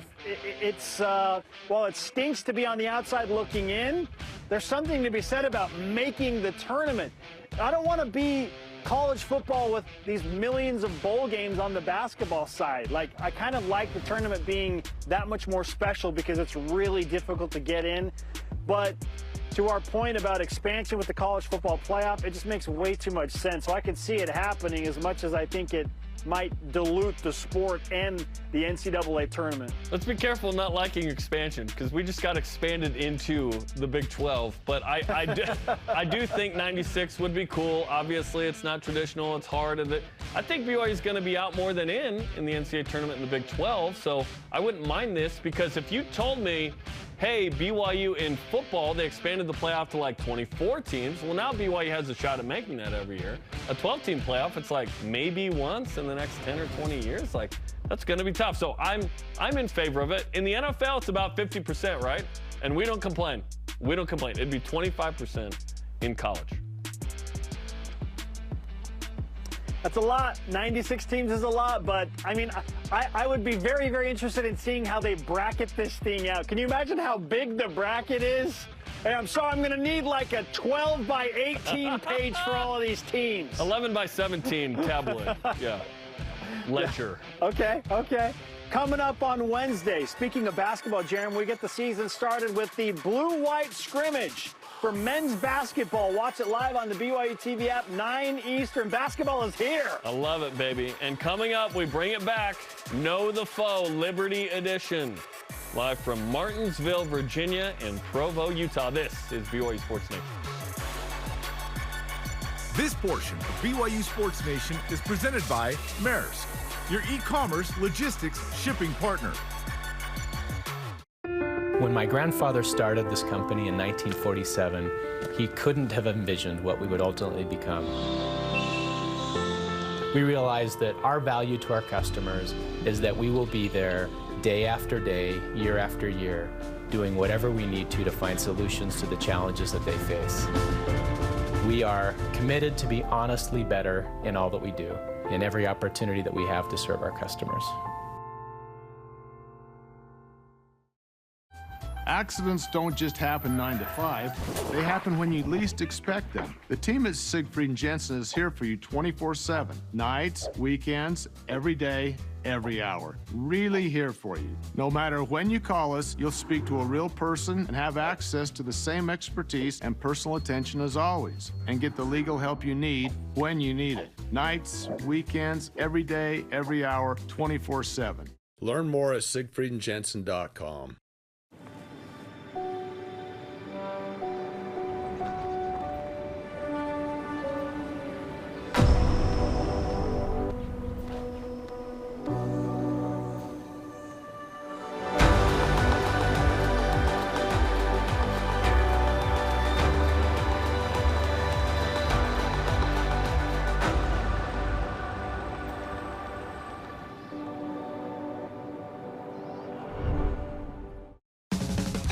while it stinks to be on the outside looking in, there's something to be said about making the tournament. I don't want to be college football with these millions of bowl games on the basketball side. Like, I kind of like the tournament being that much more special because it's really difficult to get in. But to our point about expansion with the college football playoff, it just makes way too much sense. So I can see it happening as much as I think it might dilute the sport and the NCAA tournament. Let's be careful not liking expansion because we just got expanded into the Big 12. But I do think 96 would be cool. Obviously, it's not traditional. It's hard. And I think BYU is going to be out more than in the NCAA tournament in the Big 12. So I wouldn't mind this because if you told me, hey, BYU in football, they expanded the playoff to like 24 teams. Well, now BYU has a shot at making that every year. A 12-team playoff, it's like maybe once in the next 10 or 20 years. Like, that's going to be tough. So I'm in favor of it. In the NFL, it's about 50%, right? And we don't complain. We don't complain. It'd be 25% in college. That's a lot. 96 teams is a lot, but I mean, I would be very, very interested in seeing how they bracket this thing out. Can you imagine how big the bracket is? Hey, I'm sorry, I'm going to need like a 12 by 18 page for all of these teams. 11 by 17 tablet. Yeah. Ledger. Okay. Coming up on Wednesday, speaking of basketball, Jarom, we get the season started with the blue-white scrimmage for men's basketball. Watch it live on the BYU TV app, 9 Eastern. Basketball is here. I love it, baby. And coming up, we bring it back. Know the Foe, Liberty Edition. Live from Martinsville, Virginia and Provo, Utah. This is BYU Sports Nation. This portion of BYU Sports Nation is presented by Maersk, your e-commerce logistics shipping partner. When my grandfather started this company in 1947, he couldn't have envisioned what we would ultimately become. We realized that our value to our customers is that we will be there day after day, year after year, doing whatever we need to find solutions to the challenges that they face. We are committed to be honestly better in all that we do, in every opportunity that we have to serve our customers. Accidents don't just happen 9 to 5. They happen when you least expect them. The team at Siegfried & Jensen is here for you 24/7. Nights, weekends, every day, every hour. Really here for you. No matter when you call us, you'll speak to a real person and have access to the same expertise and personal attention as always, and get the legal help you need when you need it. Nights, weekends, every day, every hour, 24/7. Learn more at siegfriedandjensen.com.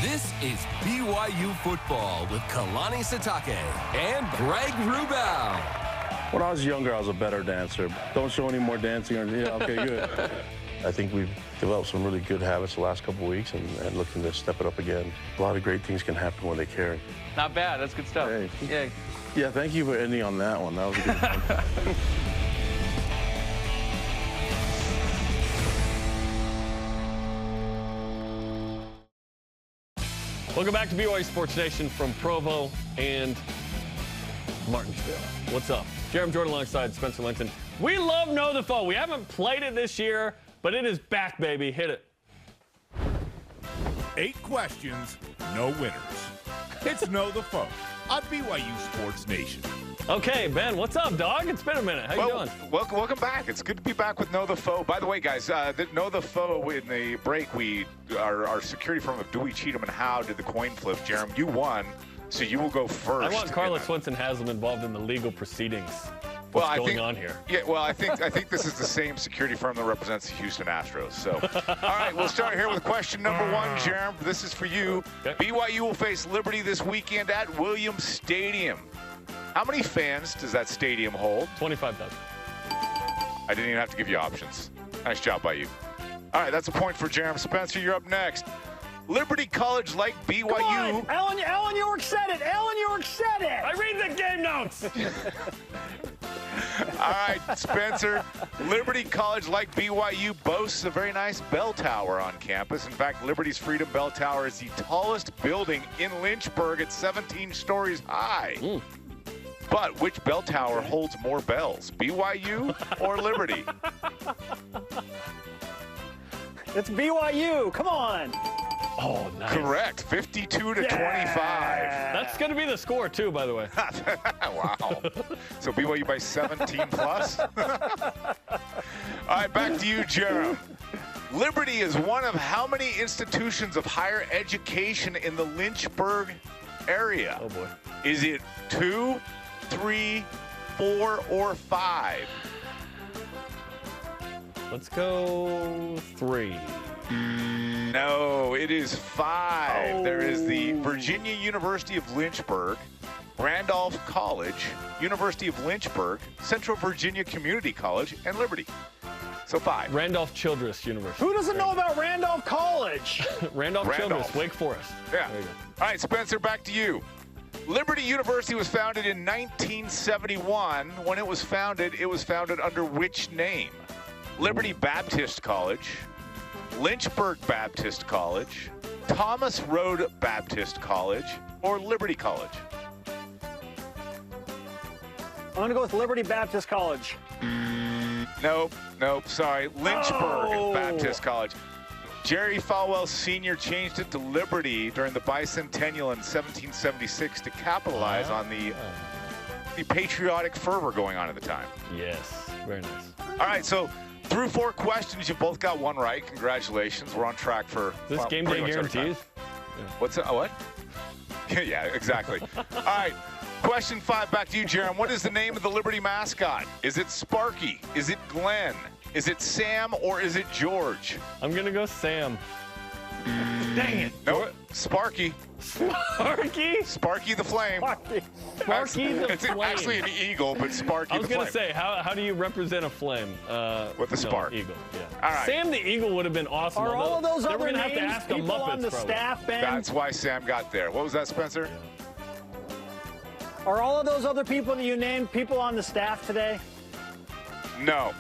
This is BYU football with Kalani Sitake and Greg Wrubell. When I was younger, I was a better dancer. Don't show any more dancing. Okay, good. I think we've developed some really good habits the last couple of weeks and looking to step it up again. A lot of great things can happen when they care. Not bad. That's good stuff. Hey. Yeah, thank you for ending on that one. That was a good one. Welcome back to BYU Sports Nation from Provo and Martinsville. What's up? Jarom Jordan alongside Spencer Linton. We love Know the Foe. We haven't played it this year, but it is back, baby. Hit it. 8 questions, no winners. It's Know the Foe on BYU Sports Nation. Okay, Ben, what's up, dog? It's been a minute. How you doing? Welcome back. It's good to be back with Know the Foe. By the way, guys, Know the Foe in the break, our security firm of Dewey, Cheatham, and Howe did the coin flip. Jarom, you won, so you will go first. I want Carla Swinson Haslam involved in the legal proceedings. What's going on here? Yeah, well, I think this is the same security firm that represents the Houston Astros. So, all right, we'll start here with question number 1, Jarom. This is for you. Okay. BYU will face Liberty this weekend at Williams Stadium. How many fans does that stadium hold? 25,000. I didn't even have to give you options. Nice job by you. All right, that's a point for Jarom. Spencer, you're up next. Liberty College like BYU. Alan York said it. Alan York said it. I read the game notes. All right, Spencer. Liberty College like BYU boasts a very nice bell tower on campus. In fact, Liberty's Freedom Bell Tower is the tallest building in Lynchburg at 17 stories high. Ooh. But which bell tower holds more bells, BYU or Liberty? It's BYU. Come on. Oh, nice. Correct. 52 to 25. That's going to be the score, too, by the way. Wow. So BYU by 17 plus? All right, back to you, Jarom. Liberty is one of how many institutions of higher education in the Lynchburg area? Oh, boy. Is it 2, 3, 4, or 5? Let's go 3. No, it is 5. Oh. There is the Virginia University of Lynchburg, Randolph College, University of Lynchburg, Central Virginia Community College, and Liberty. So 5. Randolph Childress University. Who doesn't know about Randolph College? Randolph Childress, Wake Forest. Yeah. All right, Spencer, back to you. Liberty University was founded in 1971. When it was founded under which name? Liberty Baptist College, Lynchburg Baptist College, Thomas Road Baptist College, or Liberty College? I'm going to go with Liberty Baptist College. Nope, sorry. Lynchburg Baptist College. Jerry Falwell Sr. changed it to Liberty during the bicentennial in 1776 to capitalize on the patriotic fervor going on at the time. Yes, very nice. All right, so through 4 questions, you both got 1 right. Congratulations. We're on track for this game day guarantees. What's that? What? Yeah, exactly. All right. Question 5, back to you, Jarom. What is the name of the Liberty mascot? Is it Sparky? Is it Glenn? Is it Sam or is it George? I'm going to go Sam. Dang it. Nope. Sparky. Sparky? Sparky the Flame. Sparky the it's Flame. actually an eagle, but Sparky the I was Flame. going to say, how do you represent a flame? With a spark. Eagle, yeah. All right. Sam the Eagle would have been awesome. Are all of those they other were gonna names have to ask people Muppets, on the probably. staff, Ben? That's why Sam got there. What was that, Spencer? Are all of those other people that you named people on the staff today? No.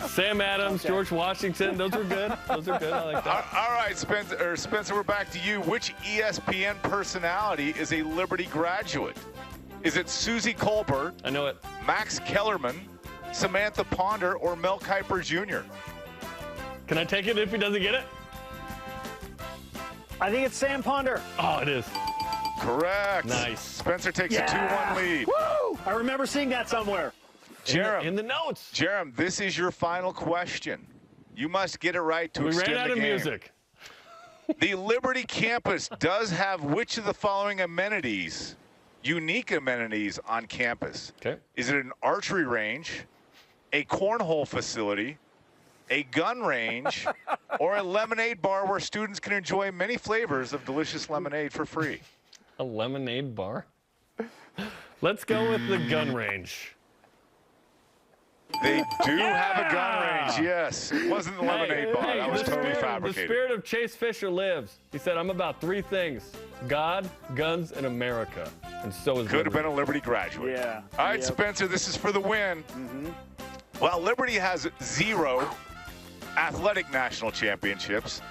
Sam Adams, Okay. George Washington, those were good. Those are good. I like that. All right, Spencer, we're back to you. Which ESPN personality is a Liberty graduate? Is it Susie Colbert? I know it. Max Kellerman, Samantha Ponder, or Mel Kiper Jr.? Can I take it if he doesn't get it? I think it's Sam Ponder. Oh, it is. Correct. Nice. Spencer takes a 2-1 lead. Woo! I remember seeing that somewhere. Jarom, in the notes. Jarom, this is your final question. You must get it right to extend the game. We ran out of music. The Liberty campus does have which of the following amenities, unique amenities on campus? Okay. Is it an archery range, a cornhole facility, a gun range, or a lemonade bar where students can enjoy many flavors of delicious lemonade for free? A lemonade bar? Let's go with the gun range. They do have a gun range, yes. It wasn't the lemonade bar. That was totally fabricated. The spirit of Chase Fisher lives. He said, I'm about three things: God, guns, and America. And so is Could have Liberty. been a Liberty graduate. Yeah. All right, Yep. Spencer, this is for the win. While Liberty has 0 athletic national championships,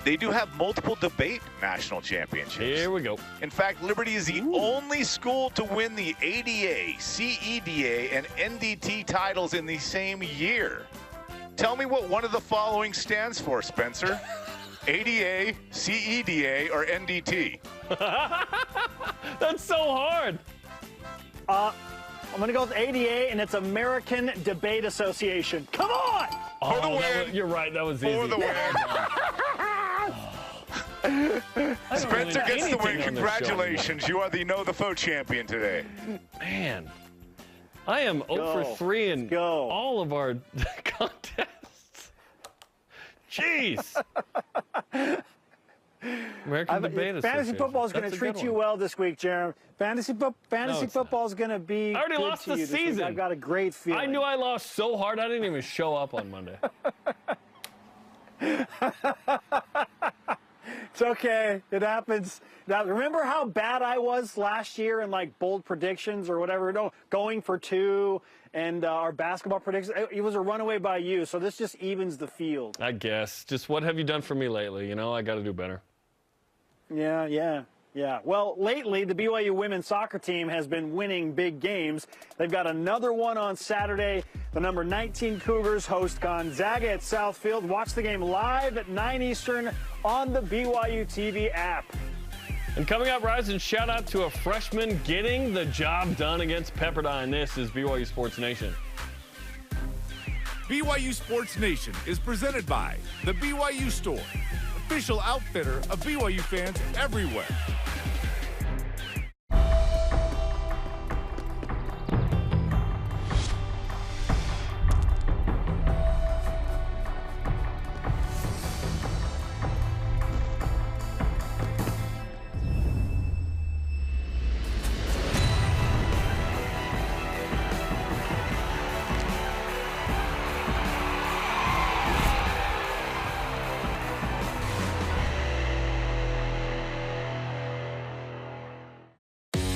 they do have multiple debate national championships. Here we go. In fact, Liberty is the only school to win the ADA, CEDA, and NDT titles in the same year. Tell me what one of the following stands for, Spencer. ADA, CEDA, or NDT? That's so hard. I'm going to go with ADA, and it's American Debate Association. Come on! For the win. You're right. That was easy. For the win. Spencer gets the win. Congratulations. You are the Know the Foe champion today. Man, I am 0 for 3 in all of our contests. Jeez. American Debate Fantasy Association. football is going That's to a good treat you one. well this week, Jarom. Fantasy football is going to be I already good lost to the you this week. season. I've got a great feeling. I knew I lost so hard I didn't even show up on Monday. It's okay. It happens. Now, remember how bad I was last year in like bold predictions or whatever? No, going for 2 and our basketball predictions. It was a runaway by you, so this just evens the field. I guess. Just what have you done for me lately? You know, I got to do better. Yeah. Well, lately, the BYU women's soccer team has been winning big games. They've got another one on Saturday. The number 19 Cougars host Gonzaga at Southfield. Watch the game live at 9 Eastern on the BYU TV app. And coming up, Rise and shout out to a freshman getting the job done against Pepperdine. This is BYU Sports Nation. BYU Sports Nation is presented by the BYU Store, official outfitter of BYU fans everywhere.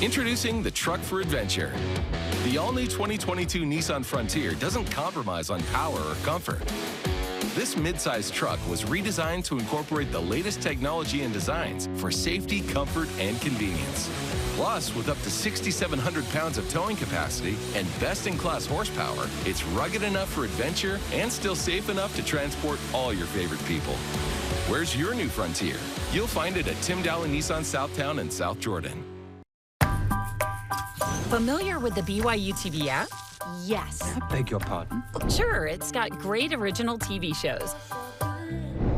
Introducing the truck for adventure. The all-new 2022 Nissan Frontier doesn't compromise on power or comfort. This midsize truck was redesigned to incorporate the latest technology and designs for safety, comfort, and convenience. Plus, with up to 6,700 pounds of towing capacity and best-in-class horsepower, it's rugged enough for adventure and still safe enough to transport all your favorite people. Where's your new Frontier? You'll find it at Tim Dowling Nissan Southtown and South Jordan. Familiar with the BYU TV app? Yes. I beg your pardon? Sure, it's got great original TV shows.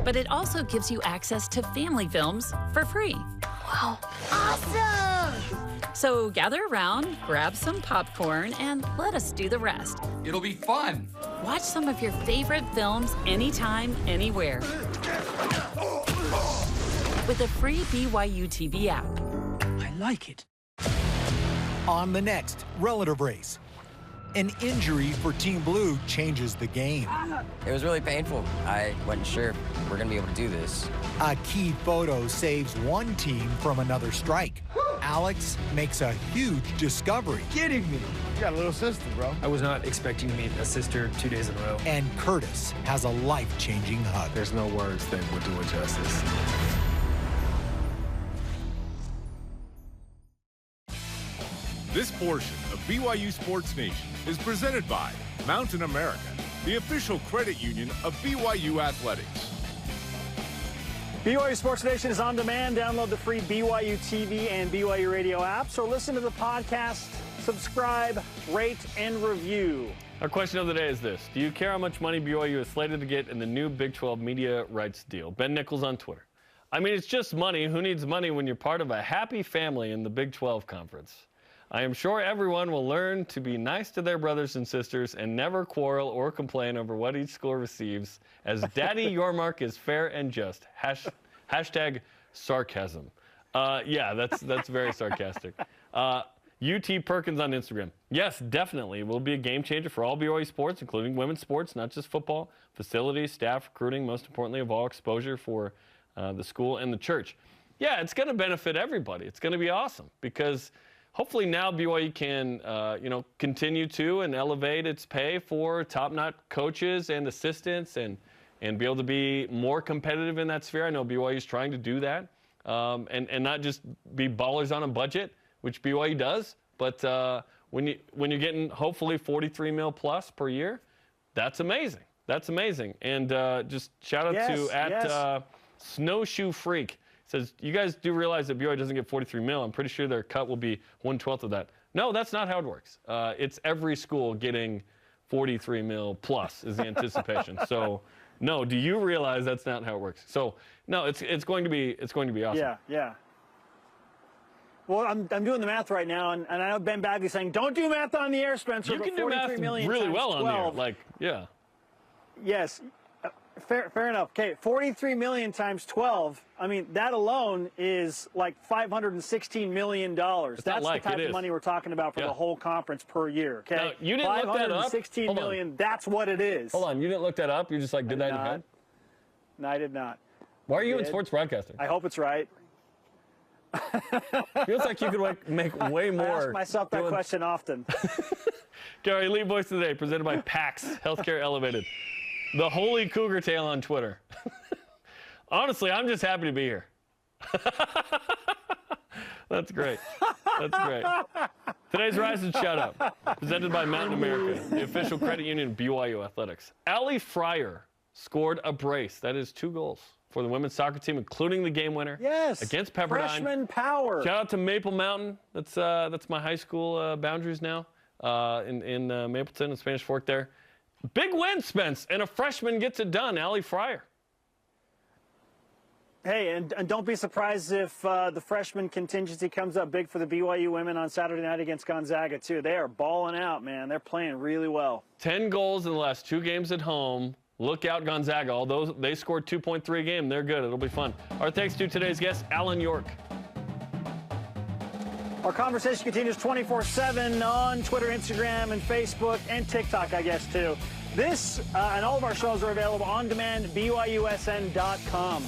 But it also gives you access to family films for free. Wow. Awesome! So gather around, grab some popcorn, and let us do the rest. It'll be fun. Watch some of your favorite films anytime, anywhere. With a free BYU TV app. I like it. On the next Relative Race. An injury for Team Blue changes the game. It was really painful. I wasn't sure if we're going to be able to do this. A key photo saves one team from another strike. Alex makes a huge discovery. Kidding me. You got a little sister, bro. I was not expecting to meet a sister 2 days in a row. And Curtis has a life-changing hug. There's no words that would do it justice. This portion of BYU Sports Nation is presented by Mountain America, the official credit union of BYU Athletics. BYU Sports Nation is on demand. Download the free BYU TV and BYU Radio apps or listen to the podcast, subscribe, rate, and review. Our question of the day is this. Do you care how much money BYU is slated to get in the new Big 12 media rights deal? Ben Nichols on Twitter. I mean, it's just money. Who needs money when you're part of a happy family in the Big 12 conference? I am sure everyone will learn to be nice to their brothers and sisters and never quarrel or complain over what each school receives, as Daddy Yormark is fair and just. Hashtag sarcasm. Yeah, that's very sarcastic. UT Perkins on Instagram. Yes, definitely. It will be a game changer for all BYU sports, including women's sports, not just football, facilities, staff, recruiting, most importantly of all, exposure for the school and the church. Yeah, it's going to benefit everybody. It's going to be awesome because hopefully now BYU can, continue to and elevate its pay for top-notch coaches and assistants and be able to be more competitive in that sphere. I know BYU is trying to do that and not just be ballers on a budget, which BYU does. But when you're getting hopefully $43 million plus per year, that's amazing. That's amazing. And just shout out to Snowshoe Freak. Says, you guys do realize that BYU doesn't get $43 million. I'm pretty sure their cut will be 1/12 of that. No, that's not how it works. It's every school getting $43 million plus is the anticipation. So, no, do you realize that's not how it works? So, no, it's going to be awesome. Yeah. Well, I'm doing the math right now, and I know Ben Bagley's saying, don't do math on the air, Spencer. You can do math really well on there. Like, yeah. Yes. Fair enough. Okay, $43 million times 12. I mean, that alone is like $516 million. That's the type of money we're talking about for the whole conference per year. Okay, now, you didn't look that up. $516 million. That's what it is. Hold on, you didn't look that up. You just like did that in your head. No, I did not. Why are you in sports broadcasting? I hope it's right. Feels like you could make way more. I ask myself that question often. Gary, Elite Voice of the Day, presented by PAX Healthcare Elevated. The Holy Cougar Tail on Twitter. Honestly, I'm just happy to be here. That's great. That's great. Today's Rise and Shout Out, presented by Mountain America, the official credit union of BYU Athletics. Allie Fryer scored a brace. That is 2 goals for the women's soccer team, including the game winner against Pepperdine. Freshman power. Shout out to Maple Mountain. That's my high school boundaries now in Mapleton and Spanish Fork there. Big win, Spence, and a freshman gets it done, Allie Fryer. Hey, and don't be surprised if the freshman contingency comes up big for the BYU women on Saturday night against Gonzaga, too. They are balling out, man. They're playing really well. 10 goals in the last 2 games at home. Look out, Gonzaga. Although they scored 2.3 a game, they're good. It'll be fun. Our thanks to today's guest, Alan York. Our conversation continues 24/7 on Twitter, Instagram, and Facebook, and TikTok, I guess, too. This and all of our shows are available on demand at BYUSN.com.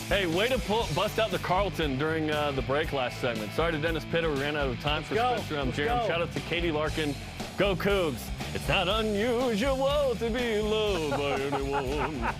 Hey, way to bust out the Carlton during the break last segment. Sorry to Dennis Pitta, we ran out of time for Spencer. I'm Jarom. Shout out to Katie Larkin. Go Cougs. It's not unusual to be loved by anyone.